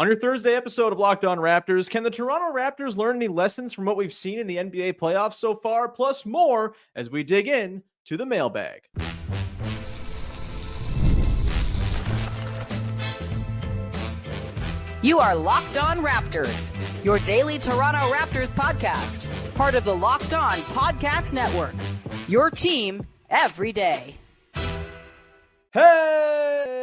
On your Thursday episode of Locked On Raptors, can the Toronto Raptors learn any lessons from what we've seen in the NBA playoffs so far, plus more as we dig in to the mailbag? You are Locked On Raptors, your daily Toronto Raptors podcast, part of the Locked On Podcast Network, your team every day. Hey,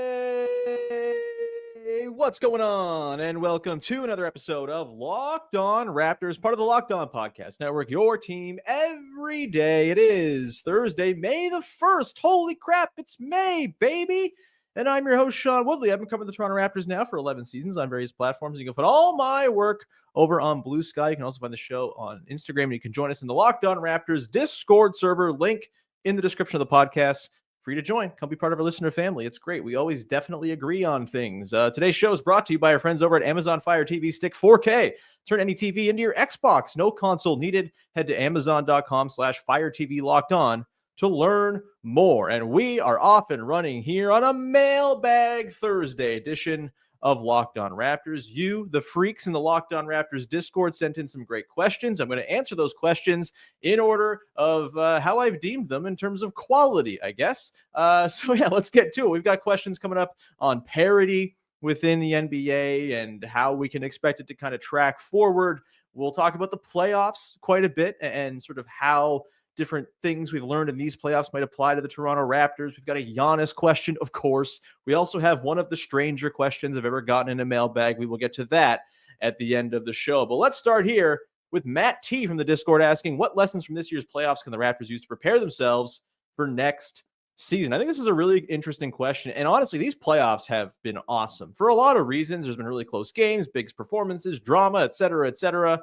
what's going on? And welcome to another episode of Locked On Raptors, part of the Locked On Podcast Network, your team every day. It is Thursday, May the 1st. Holy crap, it's May, baby. And I'm your host, Sean Woodley. I've been covering the Toronto Raptors now for 11 seasons on various platforms. You can find all my work over on Blue Sky. You can also find the show on Instagram. And you can join us in the Locked On Raptors Discord server. Link in the description of the podcast. Free to join. Come be part of our listener family. It's great. We always definitely agree on things. Today's show is brought to you by our friends over at Amazon Fire TV Stick 4K. Turn any TV into your Xbox. No console needed. Head to amazon.com/Fire TV Locked On to learn more. And we are off and running here on a Mailbag Thursday edition of Locked On Raptors. You, the freaks in the Locked On Raptors Discord, sent in some great questions. I'm going to answer those questions in order of how I've deemed them in terms of quality, I guess. So yeah, let's get to it. We've got questions coming up on parity within the NBA and how we can expect it to kind of track forward. We'll talk about the playoffs quite a bit and sort of how different things we've learned in these playoffs might apply to the Toronto Raptors. We've got a Giannis question, of course. We also have one of the stranger questions I've ever gotten in a mailbag. We will get to that at the end of the show. But let's start here with Matt T from the Discord asking, what lessons from this year's playoffs can the Raptors use to prepare themselves for next season? I think this is a really interesting question. And honestly, these playoffs have been awesome for a lot of reasons. There's been really close games, big performances, drama, et cetera, et cetera.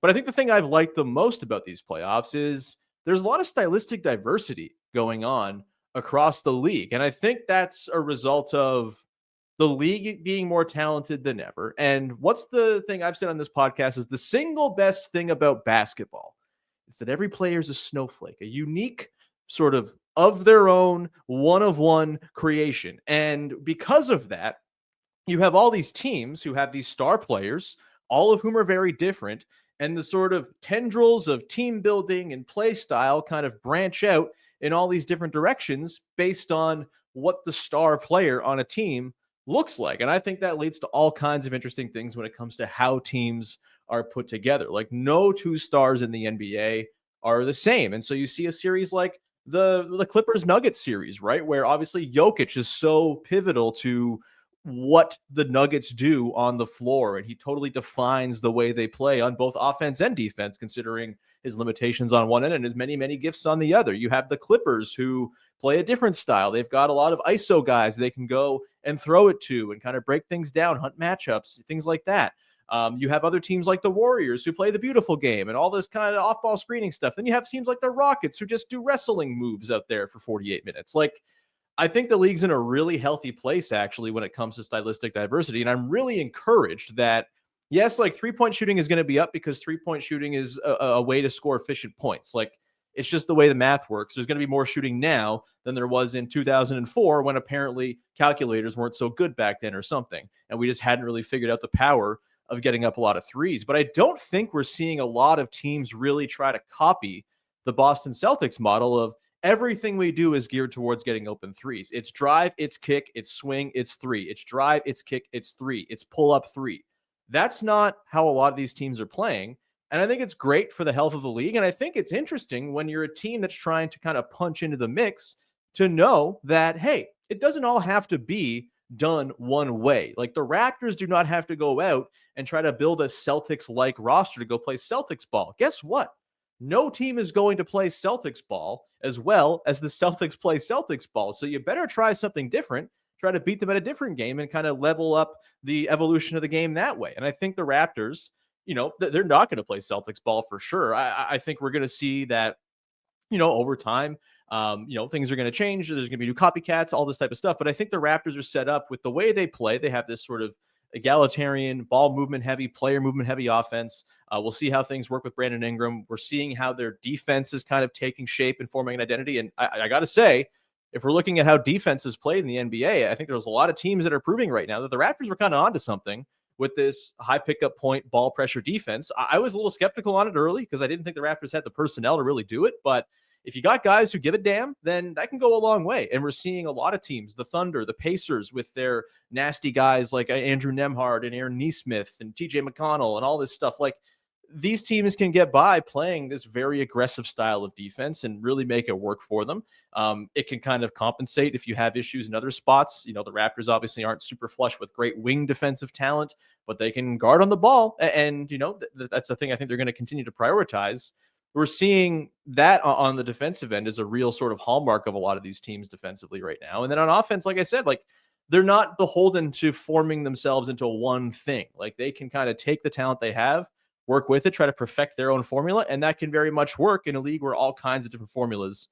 But I think the thing I've liked the most about these playoffs is there's a lot of stylistic diversity going on across the league. And I think that's a result of the league being more talented than ever. And what's the thing I've said on this podcast is the single best thing about basketball is that every player is a snowflake, a unique sort of their own one-of-one creation. And because of that, you have all these teams who have these star players, all of whom are very different. And the sort of tendrils of team building and play style kind of branch out in all these different directions based on what the star player on a team looks like. And I think that leads to all kinds of interesting things when it comes to how teams are put together. Like no two stars in the NBA are the same. And so you see a series like the Clippers Nuggets series, right? Where obviously Jokic is so pivotal to what the Nuggets do on the floor. And he totally defines the way they play on both offense and defense, considering his limitations on one end and his many, many gifts on the other. You have the Clippers who play a different style. They've got a lot of ISO guys they can go and throw it to and kind of break things down, hunt matchups, things like that. You have other teams like the Warriors who play the beautiful game and all this kind of off-ball screening stuff. Then you have teams like the Rockets who just do wrestling moves out there for 48 minutes. Like, I think the league's in a really healthy place, actually, when it comes to stylistic diversity. And I'm really encouraged that, yes, like three-point shooting is going to be up because three-point shooting is a way to score efficient points. Like, it's just the way the math works. There's going to be more shooting now than there was in 2004 when apparently calculators weren't so good back then or something. And we just hadn't really figured out the power of getting up a lot of threes. But I don't think we're seeing a lot of teams really try to copy the Boston Celtics model of everything we do is geared towards getting open threes. It's drive, it's kick, it's swing, it's three. It's drive, it's kick, it's three. It's pull up three. That's not how a lot of these teams are playing. And I think it's great for the health of the league. And I think it's interesting when you're a team that's trying to kind of punch into the mix to know that, hey, it doesn't all have to be done one way. Like the Raptors do not have to go out and try to build a Celtics-like roster to go play Celtics ball. Guess what? No team is going to play Celtics ball as well as the Celtics play Celtics ball. So you better try something different, try to beat them at a different game and kind of level up the evolution of the game that way. And I think the Raptors, you know, they're not going to play Celtics ball for sure. I think we're going to see that, you know, over time, things are going to change. There's going to be new copycats, all this type of stuff. But I think the Raptors are set up with the way they play. They have this sort of egalitarian, ball movement heavy, player movement heavy offense. We'll see how things work with Brandon Ingram. We're seeing how their defense is kind of taking shape and forming an identity. And I got to say, if we're looking at how defense is played in the NBA, I think there's a lot of teams that are proving right now that the Raptors were kind of onto something with this high pickup point ball pressure defense. I was a little skeptical on it early because I didn't think the Raptors had the personnel to really do it. But if you got guys who give a damn, then that can go a long way. And we're seeing a lot of teams, the Thunder, the Pacers, with their nasty guys like Andrew Nembhard and Aaron Nesmith and TJ McConnell and all this stuff. Like, these teams can get by playing this very aggressive style of defense and really make it work for them. It can kind of compensate if you have issues in other spots. The Raptors obviously aren't super flush with great wing defensive talent, but they can guard on the ball. And that's the thing I think they're going to continue to prioritize. We're seeing that on the defensive end is a real sort of hallmark of a lot of these teams defensively right now. And then on offense, like I said, like, they're not beholden to forming themselves into one thing. Like, they can kind of take the talent they have, work with it, try to perfect their own formula, and that can very much work in a league where all kinds of different formulas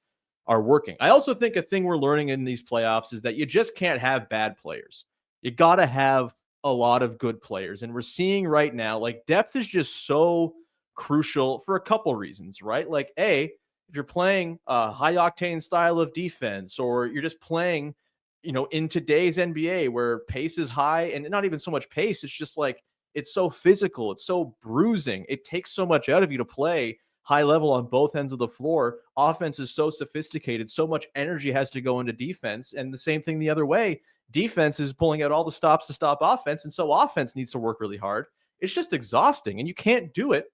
are working. I also think a thing we're learning in these playoffs is that you just can't have bad players. You got to have a lot of good players. And we're seeing right now, like, depth is just so crucial for a couple reasons, right? Like, if you're playing a high octane style of defense, or you're just playing, in today's NBA where pace is high, and not even so much pace, it's just like, it's so physical, it's so bruising. It takes so much out of you to play high level on both ends of the floor. Offense is so sophisticated, so much energy has to go into defense. And the same thing the other way. Defense is pulling out all the stops to stop offense. And so offense needs to work really hard. It's just exhausting. And you can't do it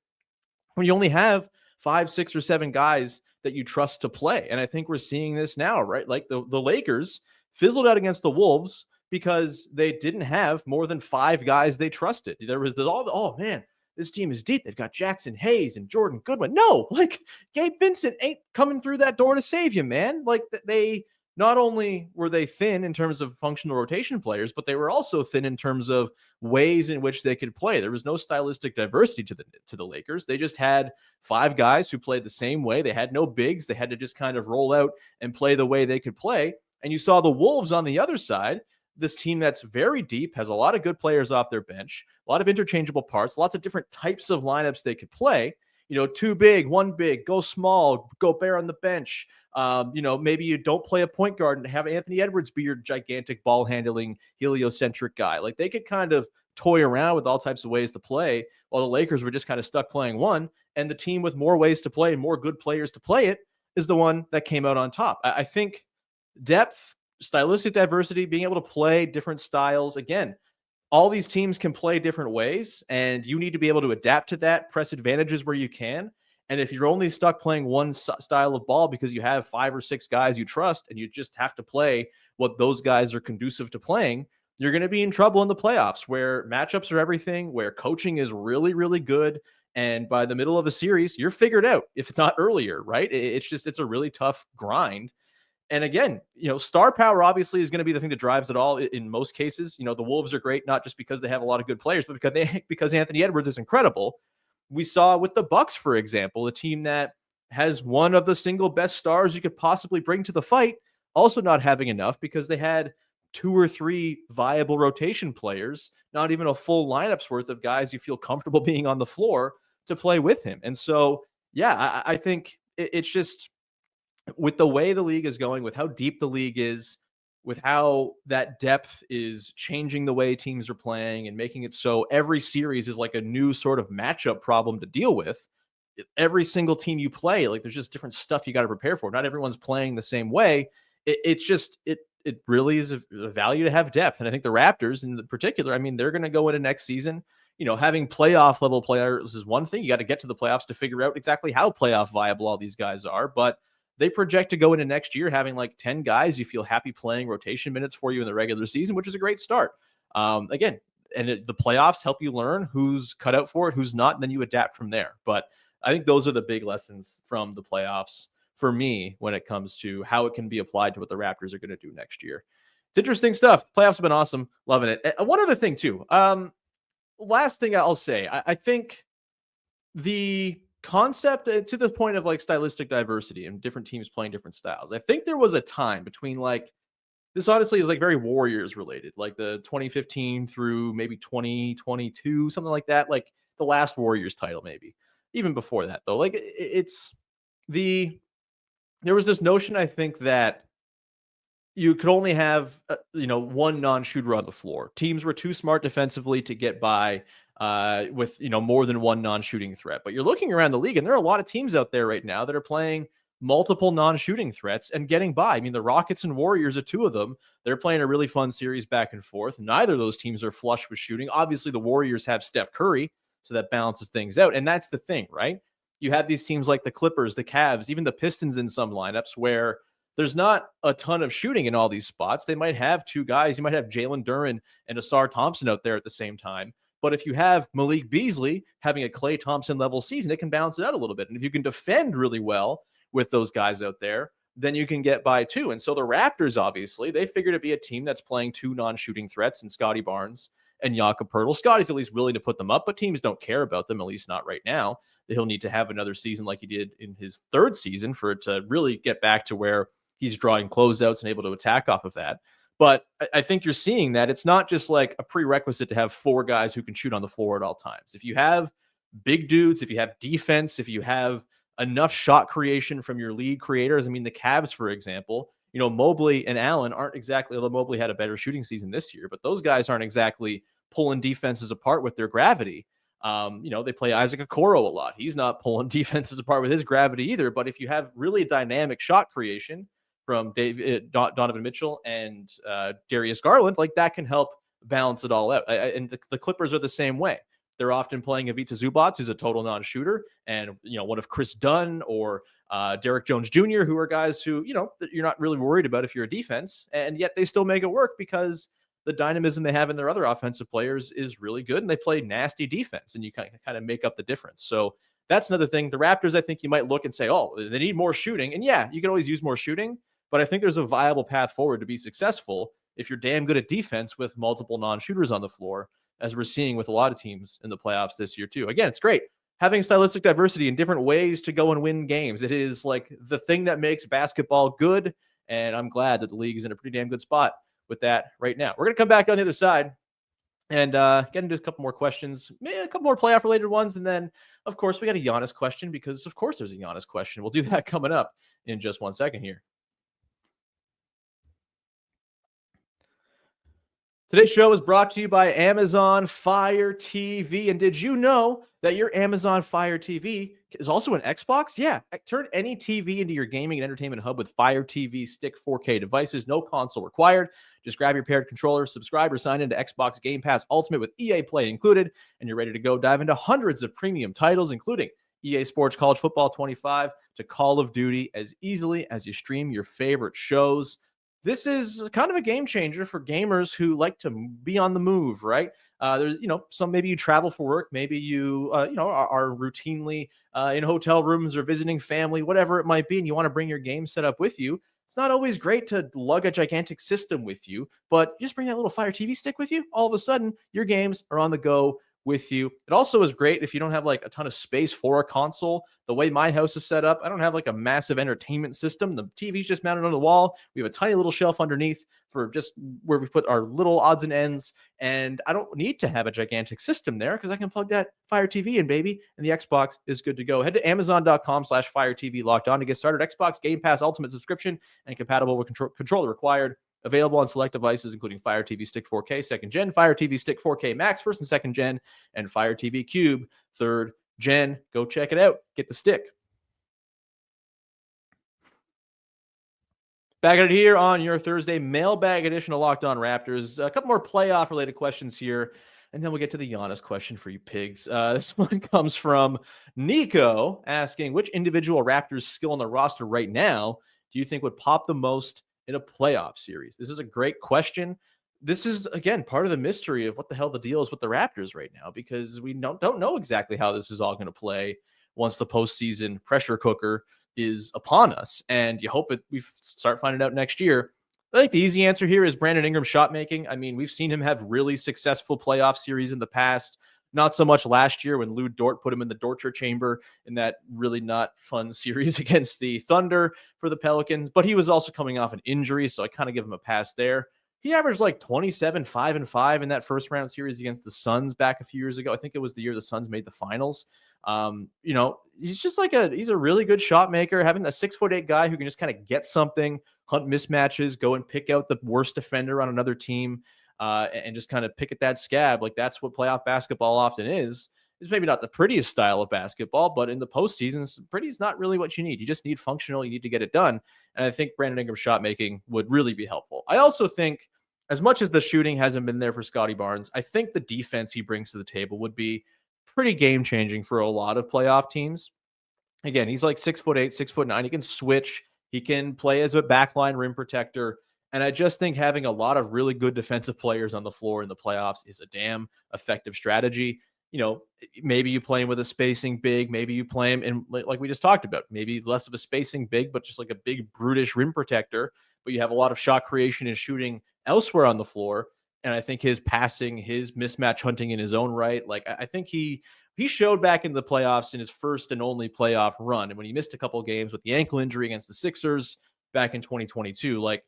when you only have 5, 6, or 7 guys that you trust to play. And I think we're seeing this now, right? Like the Lakers fizzled out against the Wolves because they didn't have more than 5 guys they trusted. There was oh man, this team is deep. They've got Jackson Hayes and Jordan Goodwin. No, like, Gabe Vincent ain't coming through that door to save you, man. Like, they not only were they thin in terms of functional rotation players, but they were also thin in terms of ways in which they could play. There was no stylistic diversity to the Lakers. They just had 5 guys who played the same way. They had no bigs. They had to just kind of roll out and play the way they could play. And you saw the Wolves on the other side, this team that's very deep, has a lot of good players off their bench, a lot of interchangeable parts, lots of different types of lineups they could play. 2 big, 1 big, go small, go bare on the bench. Maybe you don't play a point guard and have Anthony Edwards be your gigantic ball handling heliocentric guy. Like, they could kind of toy around with all types of ways to play, while the Lakers were just kind of stuck playing one. And the team with more ways to play and more good players to play it is the one that came out on top. I think depth, stylistic diversity, being able to play different styles. Again, all these teams can play different ways, and you need to be able to adapt to that, press advantages where you can. And if you're only stuck playing one style of ball because you have 5 or 6 guys you trust, and you just have to play what those guys are conducive to playing, you're going to be in trouble in the playoffs, where matchups are everything, where coaching is really, really good. And by the middle of a series, you're figured out, if not earlier, right? It's a really tough grind. And again, star power obviously is going to be the thing that drives it all in most cases. The Wolves are great, not just because they have a lot of good players, but because Anthony Edwards is incredible. We saw with the Bucks, for example, a team that has one of the single best stars you could possibly bring to the fight, also not having enough because they had 2 or 3 viable rotation players, not even a full lineup's worth of guys you feel comfortable being on the floor to play with him. And so, yeah, I think it's just, with the way the league is going, with how deep the league is, with how that depth is changing the way teams are playing and making it so every series is like a new sort of matchup problem to deal with. Every single team you play, like, there's just different stuff you got to prepare for. Not everyone's playing the same way. It really is a value to have depth. And I think the Raptors in particular, I mean, they're going to go into next season, having playoff level players is one thing. You got to get to the playoffs to figure out exactly how playoff viable all these guys are. But they project to go into next year having like 10 guys you feel happy playing rotation minutes for you in the regular season, which is a great start. Again, the playoffs help you learn who's cut out for it, who's not, and then you adapt from there. But I think those are the big lessons from the playoffs for me when it comes to how it can be applied to what the Raptors are going to do next year. It's interesting stuff. Playoffs have been awesome. Loving it. One other thing too. Last thing I'll say, I think the concept to the point of like stylistic diversity and different teams playing different styles. I think there was a time between like, this honestly is like very Warriors related, like the 2015 through maybe 2022, something like that. Like the last Warriors title, maybe even before that though. Like there was this notion, I think, that you could only have, one non-shooter on the floor. Teams were too smart defensively to get by with, more than one non-shooting threat. But you're looking around the league, and there are a lot of teams out there right now that are playing multiple non-shooting threats and getting by. I mean, the Rockets and Warriors are two of them. They're playing a really fun series back and forth. Neither of those teams are flush with shooting. Obviously, the Warriors have Steph Curry, so that balances things out. And that's the thing, right? You have these teams like the Clippers, the Cavs, even the Pistons in some lineups where there's not a ton of shooting in all these spots. They might have two guys. You might have Jalen Duren and Asar Thompson out there at the same time. But if you have Malik Beasley having a Klay Thompson level season, it can balance it out a little bit. And if you can defend really well with those guys out there, then you can get by too. And so the Raptors, obviously, they figure to be a team that's playing two non-shooting threats in Scottie Barnes and Jakob Poeltl. Scottie's at least willing to put them up, but teams don't care about them, at least not right now. He'll need to have another season like he did in his third season for it to really get back to where he's drawing closeouts and able to attack off of that. But I think you're seeing that it's not just like a prerequisite to have four guys who can shoot on the floor at all times. If you have big dudes, if you have defense, if you have enough shot creation from your lead creators, I mean, the Cavs, for example, Mobley and Allen aren't exactly, although Mobley had a better shooting season this year, but those guys aren't exactly pulling defenses apart with their gravity. They play Isaac Okoro a lot. He's not pulling defenses apart with his gravity either. But if you have really dynamic shot creation from Donovan Mitchell and Darius Garland, like that can help balance it all out. And the Clippers are the same way. They're often playing Ivica Zubac, who's a total non-shooter, and one of Chris Dunn or Derek Jones Jr., who are guys who you're not really worried about if you're a defense, and yet they still make it work because the dynamism they have in their other offensive players is really good, and they play nasty defense, and you kind of make up the difference. So that's another thing. The Raptors, I think you might look and say, oh, they need more shooting, and yeah, you can always use more shooting, but I think there's a viable path forward to be successful if you're damn good at defense with multiple non-shooters on the floor, as we're seeing with a lot of teams in the playoffs this year too. Again, it's great having stylistic diversity in different ways to go and win games. It is like the thing that makes basketball good, and I'm glad that the league is in a pretty damn good spot with that right now. We're going to come back on the other side and get into a couple more questions, maybe a couple more playoff related ones. And then, of course, we got a Giannis question because, of course, there's a Giannis question. We'll do that coming up in just 1 second here. Today's show is brought to you by Amazon Fire TV. And did you know that your Amazon Fire TV is also an Xbox? Yeah, turn any TV into your gaming and entertainment hub with Fire TV Stick 4K devices. No console required. Just grab your paired controller, subscribe, or sign into Xbox Game Pass Ultimate with EA Play included, and you're ready to go dive into hundreds of premium titles, including EA Sports College Football 25 to Call of Duty, as easily as you stream your favorite shows. This is kind of a game changer for gamers who like to be on the move, right? There's, some, maybe you travel for work, maybe you, are routinely in hotel rooms or visiting family, whatever it might be, and you want to bring your game set up with you. It's not always great to lug a gigantic system with you, but just bring that little Fire TV stick with you. All of a sudden, your games are on the go with you. It also is great if you don't have like a ton of space for a console. The way my house is set up, I don't have like a massive entertainment system. The TV's just mounted on the wall. We have a tiny little shelf underneath for just where we put our little odds and ends. And I don't need to have a gigantic system there because I can plug that Fire TV in, baby. And the Xbox is good to go. Head to Amazon.com/Fire TV locked on to get started. Xbox Game Pass Ultimate subscription and compatible with controller required. Available on select devices, including Fire TV Stick 4K 2nd Gen, Fire TV Stick 4K Max 1st and 2nd Gen, and Fire TV Cube 3rd Gen. Go check it out. Get the stick. Back at it here on your Thursday mailbag edition of Locked On Raptors. A couple more playoff-related questions here, and then we'll get to the Giannis question for you pigs. This one comes from Nico asking, which individual Raptors skill on the roster right now do you think would pop the most in a playoff series? This is a great question. This is, again, part of the mystery of what the hell the deal is with the Raptors right now, because we don't know exactly how this is all going to play once the postseason pressure cooker is upon us. And you hope we start finding out next year. I think the easy answer here is Brandon Ingram shot making. I mean, we've seen him have really successful playoff series in the past. Not so much last year when Lou Dort put him in the torture chamber in that really not fun series against the Thunder for the Pelicans, but he was also coming off an injury, so I kind of give him a pass there. He averaged like 27, 5-5 in that first round series against the Suns back a few years ago. I think it was the year the Suns made the finals. He's just he's a really good shot maker. Having a 6'8" guy who can just kind of get something, hunt mismatches, go and pick out the worst defender on another team, and just kind of pick at that scab. Like that's what playoff basketball often is. It's maybe not the prettiest style of basketball, but in the postseason, pretty is not really what you need. You just need functional. You need to get it done. And I think Brandon Ingram shot making would really be helpful. I also think, as much as the shooting hasn't been there for Scottie Barnes, I think the defense he brings to the table would be pretty game changing for a lot of playoff teams. Again, he's like 6'8", 6'9". He can switch. He can play as a backline rim protector. And I just think having a lot of really good defensive players on the floor in the playoffs is a damn effective strategy. Maybe you play him with a spacing big. Maybe you play him in, like we just talked about, maybe less of a spacing big, but just like a big brutish rim protector. But you have a lot of shot creation and shooting elsewhere on the floor. And I think his passing, his mismatch hunting in his own right, like I think he showed back in the playoffs in his first and only playoff run. And when he missed a couple of games with the ankle injury against the Sixers back in 2022, like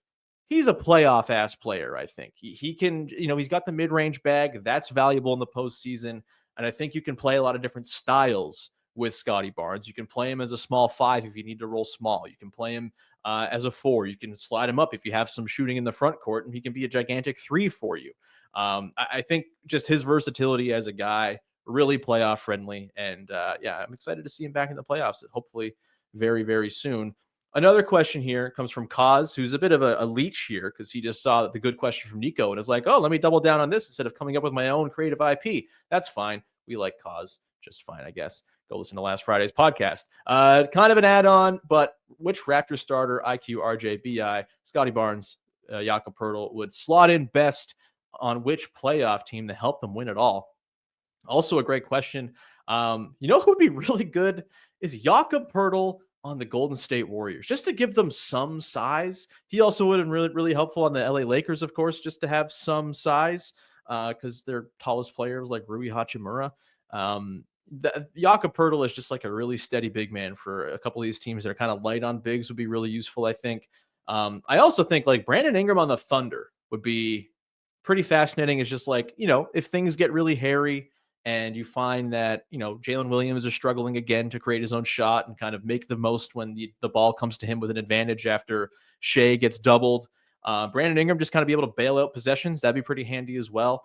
he's a playoff ass player. I think he can, he's got the mid-range bag that's valuable in the postseason. And I think you can play a lot of different styles with Scottie Barnes. You can play him as a small 5 if you need to roll small. You can play him as a 4. You can slide him up if you have some shooting in the front court, and he can be a gigantic 3 for you. I think just his versatility as a guy, really playoff friendly. And I'm excited to see him back in the playoffs, hopefully very, very soon. Another question here comes from Kaz, who's a bit of a leech here because he just saw the good question from Nico and is like, oh, let me double down on this instead of coming up with my own creative IP. That's fine. We like Kaz just fine, I guess. Go listen to last Friday's podcast. Kind of an add-on, but which Raptors starter, IQ, RJ, BI, Scottie Barnes, Jakob Poeltl would slot in best on which playoff team to help them win it all? Also a great question. Who would be really good is Jakob Poeltl on the Golden State Warriors, just to give them some size. He also would have been really, really helpful on the LA Lakers, of course, just to have some size because their tallest player was like Rui Hachimura. Jakob Poeltl is just like a really steady big man for a couple of these teams that are kind of light on bigs would be really useful, I think. I also think like Brandon Ingram on the Thunder would be pretty fascinating. It's just like, if things get really hairy and you find that, Jalen Williams is struggling again to create his own shot and kind of make the most when the ball comes to him with an advantage after Shea gets doubled. Brandon Ingram just kind of be able to bail out possessions. That'd be pretty handy as well.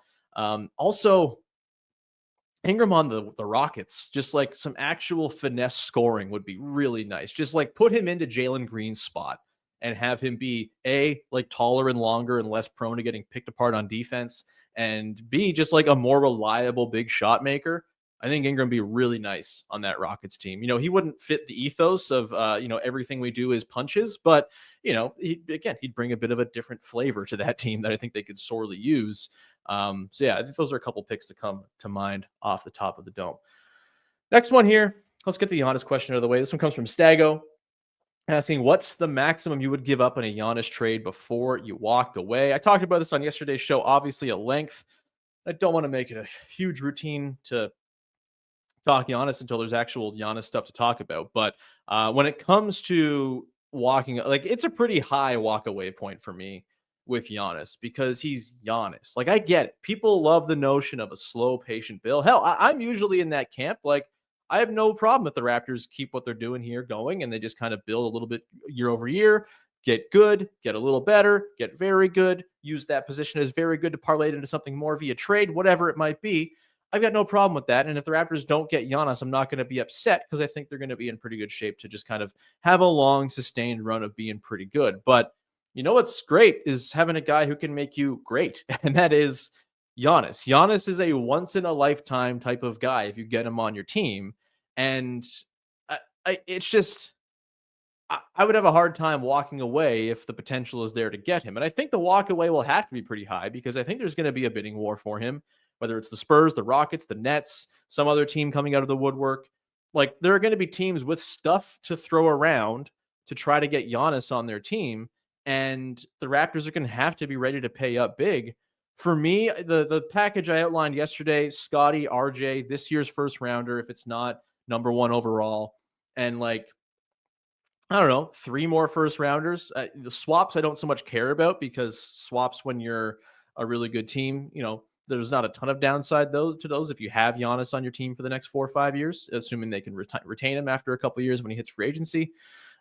Also, Ingram on the Rockets, just like some actual finesse scoring would be really nice. Just like put him into Jalen Green's spot and have him be like taller and longer and less prone to getting picked apart on defense, and B, just like a more reliable big shot maker. I think Ingram be really nice on that Rockets team. He wouldn't fit the ethos of, everything we do is punches, but, he'd bring a bit of a different flavor to that team that I think they could sorely use. I think those are a couple picks to come to mind off the top of the dome. Next one here. Let's get the Giannis question out of the way. This one comes from Stago, asking, what's the maximum you would give up in a Giannis trade before you walked away? I talked about this on yesterday's show, obviously at length. I don't want to make it a huge routine to talk Giannis until there's actual Giannis stuff to talk about. But when it comes to walking, like it's a pretty high walk away point for me with Giannis because he's Giannis. Like I get it. People love the notion of a slow, patient build. Hell, I'm usually in that camp. Like I have no problem if the Raptors keep what they're doing here going and they just kind of build a little bit year over year, get good, get a little better, get very good, use that position as very good to parlay it into something more via trade, whatever it might be. I've got no problem with that. And if the Raptors don't get Giannis, I'm not going to be upset because I think they're going to be in pretty good shape to just kind of have a long, sustained run of being pretty good. But what's great is having a guy who can make you great, and that is Giannis. Giannis is a once-in-a-lifetime type of guy if you get him on your team. And it's just, I would have a hard time walking away if the potential is there to get him. And I think the walk away will have to be pretty high because I think there's going to be a bidding war for him, whether it's the Spurs, the Rockets, the Nets, some other team coming out of the woodwork. Like there are going to be teams with stuff to throw around to try to get Giannis on their team. And the Raptors are going to have to be ready to pay up big. For me, the package I outlined yesterday, Scottie, RJ, this year's first rounder, if it's not number one overall. And like, I don't know, 3 more first rounders. The swaps I don't so much care about, because swaps, when you're a really good team, there's not a ton of downside those if you have Giannis on your team for the next 4 or 5 years, assuming they can retain him after a couple of years when he hits free agency.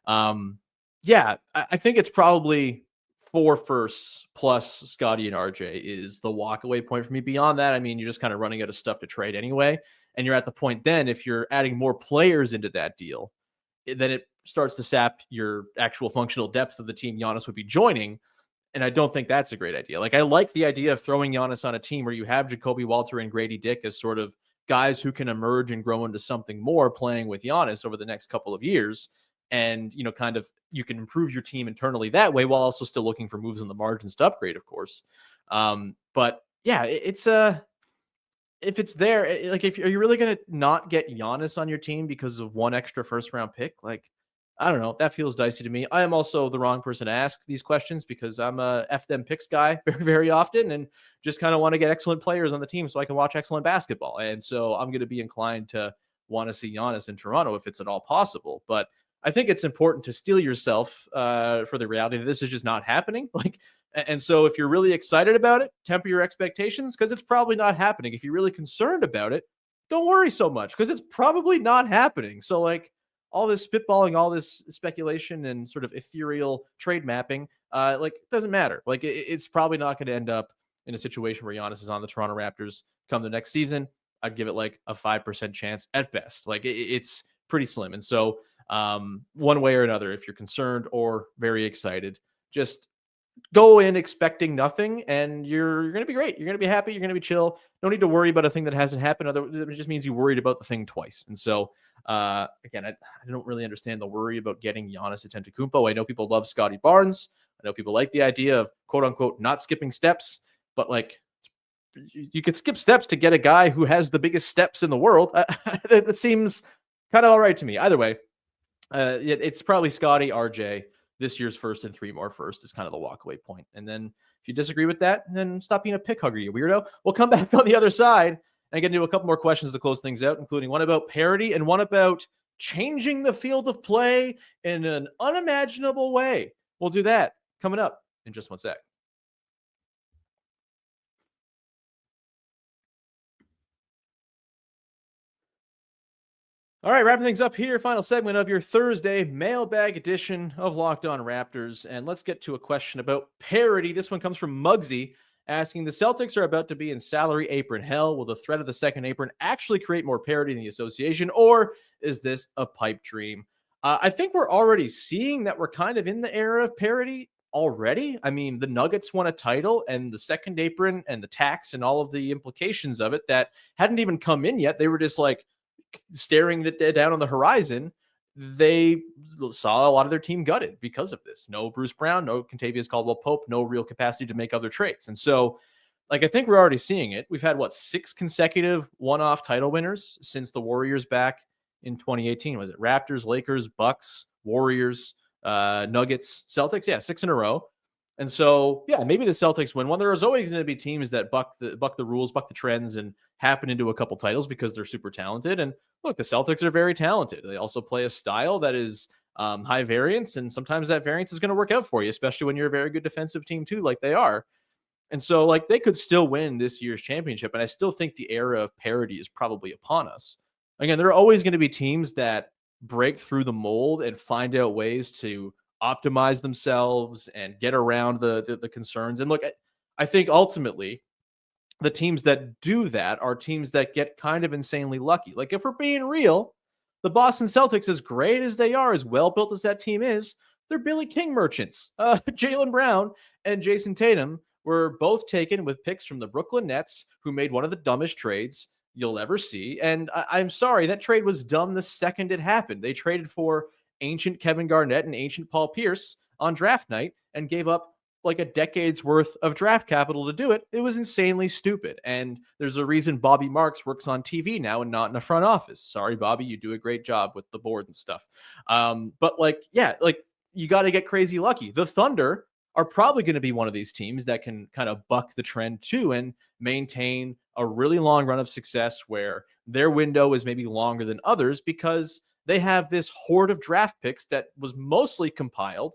Yeah, I think it's probably 4 firsts plus Scottie and RJ is the walkaway point for me. Beyond that, I mean, you're just kind of running out of stuff to trade anyway. And you're at the point then, if you're adding more players into that deal, then it starts to sap your actual functional depth of the team Giannis would be joining. And I don't think that's a great idea. Like, I like the idea of throwing Giannis on a team where you have Jacoby Walter and Grady Dick as sort of guys who can emerge and grow into something more playing with Giannis over the next couple of years. And, kind of you can improve your team internally that way while also still looking for moves on the margins to upgrade, of course. But yeah, it's if it's there, like, are you really going to not get Giannis on your team because of one extra first round pick? Like, I don't know. That feels dicey to me. I am also the wrong person to ask these questions, because I'm a F them picks guy very, very often, and just kind of want to get excellent players on the team so I can watch excellent basketball. And so I'm going to be inclined to want to see Giannis in Toronto if it's at all possible. But I think it's important to steel yourself for the reality that this is just not happening. And so if you're really excited about it, temper your expectations, because it's probably not happening. If you're really concerned about it, don't worry so much, because it's probably not happening. So, like, all this spitballing, all this speculation and sort of ethereal trade mapping, it doesn't matter. Like, it's probably not going to end up in a situation where Giannis is on the Toronto Raptors come the next season. I'd give it like a 5% chance at best. Like, it's pretty slim. And so one way or another, if you're concerned or very excited, just go in expecting nothing, and you're going to be great. You're going to be happy. You're going to be chill. No need to worry about a thing that hasn't happened. It just means you worried about the thing twice. And so, again, I don't really understand the worry about getting Giannis Antetokounmpo. I know people love Scottie Barnes. I know people like the idea of, quote unquote, not skipping steps, but like, you could skip steps to get a guy who has the biggest steps in the world. That seems kind of all right to me. Either way, it's probably Scottie, RJ, this year's first and 3 more first is kind of the walkaway point. And then if you disagree with that, then stop being a pick hugger, you weirdo. We'll come back on the other side and get into a couple more questions to close things out, including one about parity and one about changing the field of play in an unimaginable way. We'll do that coming up in just one sec. All right, wrapping things up here, final segment of your Thursday mailbag edition of Locked On Raptors. And let's get to a question about parity. This one comes from Muggsy, asking, the Celtics are about to be in salary apron hell. Will the threat of the second apron actually create more parity in the association, or is this a pipe dream? I think we're already seeing that we're kind of in the era of parity already. I mean, the Nuggets won a title, and the second apron and the tax and all of the implications of it that hadn't even come in yet. They were just like staring it down on the horizon. They saw a lot of their team gutted because of this. No Bruce Brown, no Kentavious Caldwell-Pope, no real capacity to make other trades. And so, like, I think we're already seeing it. We've had, 6 consecutive one-off title winners since the Warriors back in 2018. Was it Raptors, Lakers, Bucks, Warriors, Nuggets, Celtics? Yeah, 6 in a row. And so, yeah, maybe the Celtics win one. There's always going to be teams that buck the rules, buck the trends, and happen into a couple titles because they're super talented. And look, the Celtics are very talented. They also play a style that is high variance, and sometimes that variance is going to work out for you, especially when you're a very good defensive team too, like they are. And so, like, they could still win this year's championship, and I still think the era of parity is probably upon us. Again, there are always going to be teams that break through the mold and find out ways to optimize themselves and get around the concerns. And look, I think ultimately the teams that do that are teams that get kind of insanely lucky. Like, if we're being real, the Boston Celtics, as great as they are, as well built as that team is, they're Billy King merchants. Jaylen Brown and Jason Tatum were both taken with picks from the Brooklyn Nets, who made one of the dumbest trades you'll ever see. And I'm sorry, that trade was dumb the second it happened. They traded for ancient Kevin Garnett and ancient Paul Pierce on draft night and gave up like a decade's worth of draft capital to do it. It was insanely stupid. And there's a reason Bobby Marks works on TV now and not in a front office. Sorry, Bobby, you do a great job with the board and stuff. But you got to get crazy lucky. The Thunder are probably going to be one of these teams that can kind of buck the trend too and maintain a really long run of success where their window is maybe longer than others, because they have this horde of draft picks that was mostly compiled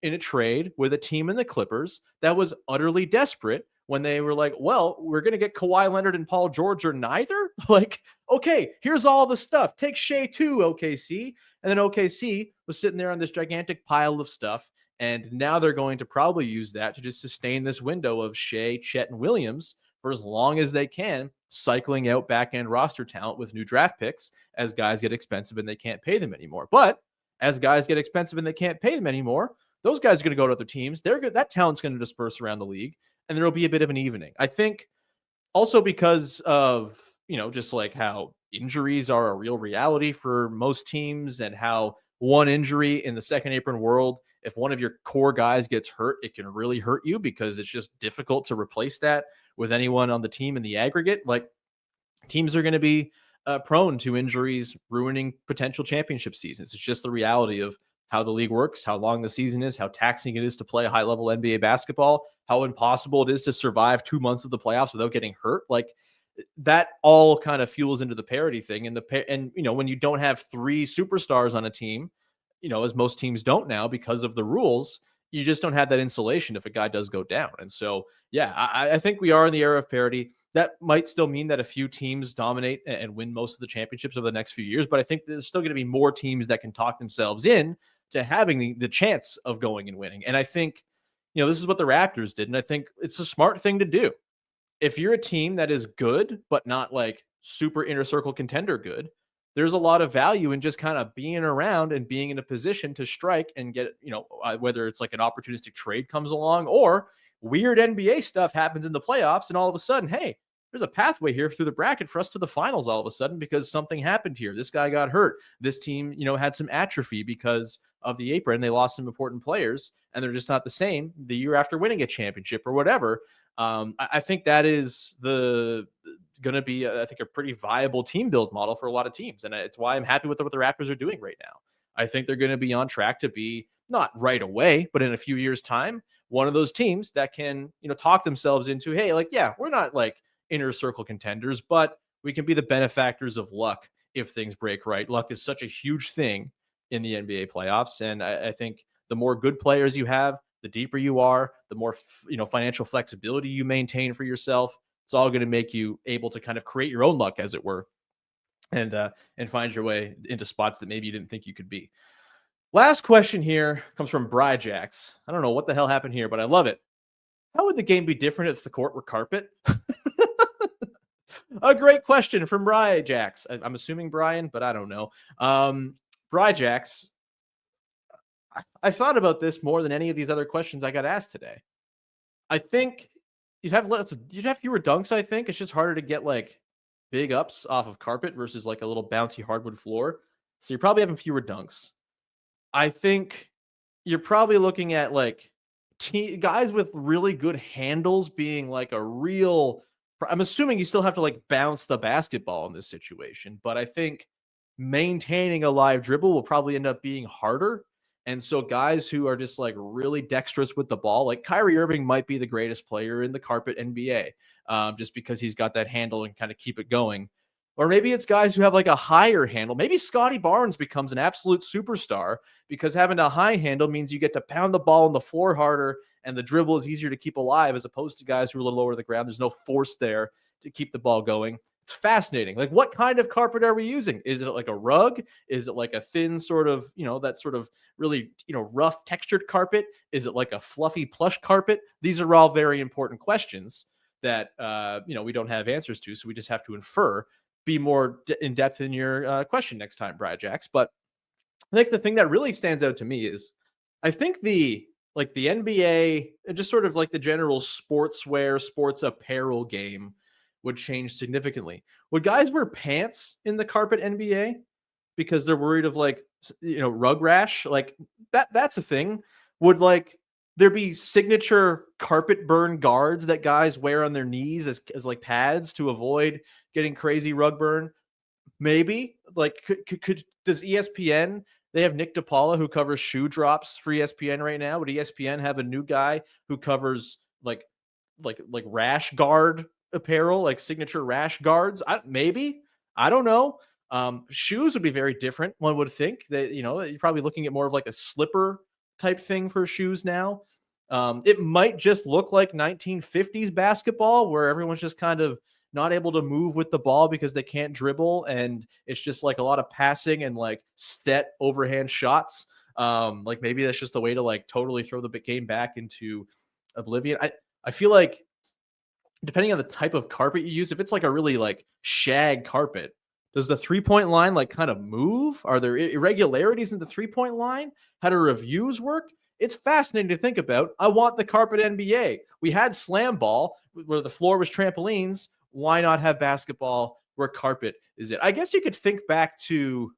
in a trade with a team in the Clippers that was utterly desperate when they were like, well, we're going to get Kawhi Leonard and Paul George or neither. Like, okay, here's all the stuff. Take Shea to OKC. And then OKC was sitting there on this gigantic pile of stuff. And now they're going to probably use that to just sustain this window of Shea, Chet, and Williams for as long as they can, cycling out back-end roster talent with new draft picks as guys get expensive and they can't pay them anymore. But as guys get expensive and they can't pay them anymore, those guys are going to go to other teams. That talent's going to disperse around the league, and there will be a bit of an evening. I think also because of, just like how injuries are a real reality for most teams and how one injury in the second apron world, if one of your core guys gets hurt, it can really hurt you because it's just difficult to replace that with anyone on the team in the aggregate. Like, teams are going to be prone to injuries ruining potential championship seasons. It's just the reality of how the league works, how long the season is, how taxing it is to play high level NBA basketball, how impossible it is to survive 2 months of the playoffs without getting hurt. Like, that all kind of fuels into the parity thing. And when you don't have three superstars on a team, as most teams don't now because of the rules, you just don't have that insulation if a guy does go down. And so, yeah, I think we are in the era of parity. That might still mean that a few teams dominate and win most of the championships over the next few years, but I think there's still going to be more teams that can talk themselves in to having the chance of going and winning. And I think, this is what the Raptors did, and I think it's a smart thing to do. If you're a team that is good, but not like super inner circle contender good, there's a lot of value in just kind of being around and being in a position to strike and get, whether it's like an opportunistic trade comes along or weird NBA stuff happens in the playoffs. And all of a sudden, hey, there's a pathway here through the bracket for us to the finals all of a sudden because something happened here. This guy got hurt. This team, had some atrophy because of the apron. They lost some important players and they're just not the same the year after winning a championship or whatever. I think that is going to be, I think, a pretty viable team build model for a lot of teams. And it's why I'm happy with what the Raptors are doing right now. I think they're going to be on track to be, not right away, but in a few years' time, one of those teams that can, talk themselves into, hey, like, yeah, we're not like inner circle contenders, but we can be the benefactors of luck if things break right. Luck is such a huge thing in the NBA playoffs. And I think the more good players you have, the deeper you are, the more, financial flexibility you maintain for yourself. It's all going to make you able to kind of create your own luck, as it were, and find your way into spots that maybe you didn't think you could be. Last question here comes from Bryjax. I don't know what the hell happened here, but I love it. How would the game be different if the court were carpet? A great question from Bryjax. I'm assuming Brian, but I don't know. Bryjax, I thought about this more than any of these other questions I got asked today. I think you'd have fewer dunks. I think it's just harder to get like big ups off of carpet versus like a little bouncy hardwood floor. So you're probably having fewer dunks. I think you're probably looking at like guys with really good handles being like a real. I'm assuming you still have to like bounce the basketball in this situation, but I think maintaining a live dribble will probably end up being harder. And so guys who are just like really dexterous with the ball, like Kyrie Irving might be the greatest player in the carpet NBA, just because he's got that handle and kind of keep it going. Or maybe it's guys who have like a higher handle. Maybe Scottie Barnes becomes an absolute superstar because having a high handle means you get to pound the ball on the floor harder and the dribble is easier to keep alive as opposed to guys who are a little lower to the ground. There's no force there to keep the ball going. It's fascinating. Like, what kind of carpet are we using? Is it like a rug? Is it like a thin sort of, that sort of really, rough textured carpet? Is it like a fluffy plush carpet? These are all very important questions that, we don't have answers to. So we just have to infer. Be more in depth in your question next time, Bryjax. But I think the thing that really stands out to me is I think the NBA and just sort of like the general sportswear, sports apparel game would change significantly. Would guys wear pants in the carpet NBA because they're worried of like, rug rash? Like that's a thing. Would like there be signature carpet burn guards that guys wear on their knees as like pads to avoid getting crazy rug burn? Maybe. Like does ESPN, they have Nick DiPaula who covers shoe drops for ESPN right now. Would ESPN have a new guy who covers like rash guard apparel, like signature rash guards? Maybe. I don't know. Shoes would be very different. One would think that, you're probably looking at more of like a slipper type thing for shoes now. It might just look like 1950s basketball where everyone's just kind of not able to move with the ball because they can't dribble. And it's just like a lot of passing and like set overhand shots. Like maybe that's just a way to like totally throw the game back into oblivion. I feel like depending on the type of carpet you use, if it's like a really like shag carpet, does the 3-point line like kind of move? Are there irregularities in the 3-point line? How do reviews work? It's fascinating to think about. I want the carpet NBA. We had slam ball where the floor was trampolines. Why not have basketball where carpet is it? I guess you could think back to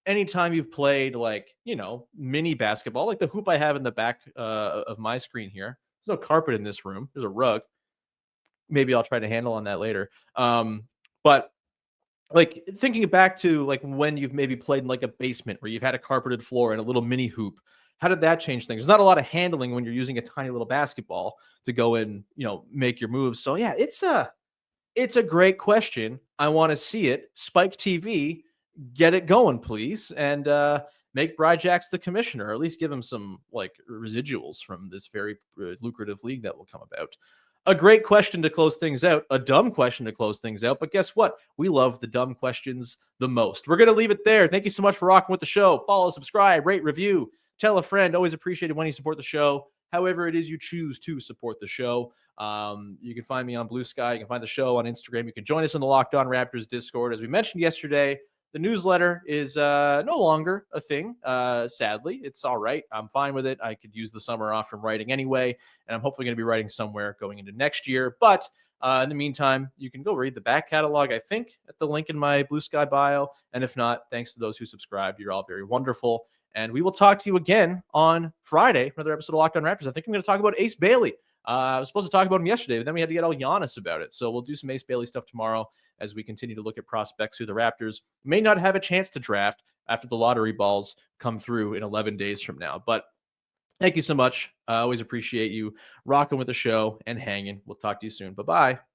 anytime you've played like, mini basketball, like the hoop I have in the back of my screen here. There's no carpet in this room. There's a rug. Maybe I'll try to handle on that later. But like thinking back to like when you've maybe played in like a basement where you've had a carpeted floor and a little mini hoop, how did that change things? There's not a lot of handling when you're using a tiny little basketball to go and, make your moves. So yeah, it's a great question. I want to see it. Spike TV, get it going, please. And make Bryjax the commissioner, or at least give him some like residuals from this very lucrative league that will come about. A great question to close things out, a dumb question to close things out. But guess what? We love the dumb questions the most. We're going to leave it there. Thank you so much for rocking with the show. Follow, subscribe, rate, review, tell a friend. Always appreciated when you support the show. However it is you choose to support the show. You can find me on Blue Sky. You can find the show on Instagram. You can join us in the Locked On Raptors Discord. As we mentioned yesterday, the newsletter is no longer a thing. Sadly, it's all right. I'm fine with it. I could use the summer off from writing anyway, and I'm hopefully going to be writing somewhere going into next year. But in the meantime, you can go read the back catalog, I think, at the link in my Blue Sky bio. And if not, thanks to those who subscribed. You're all very wonderful. And we will talk to you again on Friday, another episode of Locked On Raptors. I think I'm going to talk about Ace Bailey. I was supposed to talk about him yesterday, but then we had to get all Giannis about it. So we'll do some Ace Bailey stuff tomorrow as we continue to look at prospects who the Raptors may not have a chance to draft after the lottery balls come through in 11 days from now. But thank you so much. I always appreciate you rocking with the show and hanging. We'll talk to you soon. Bye-bye.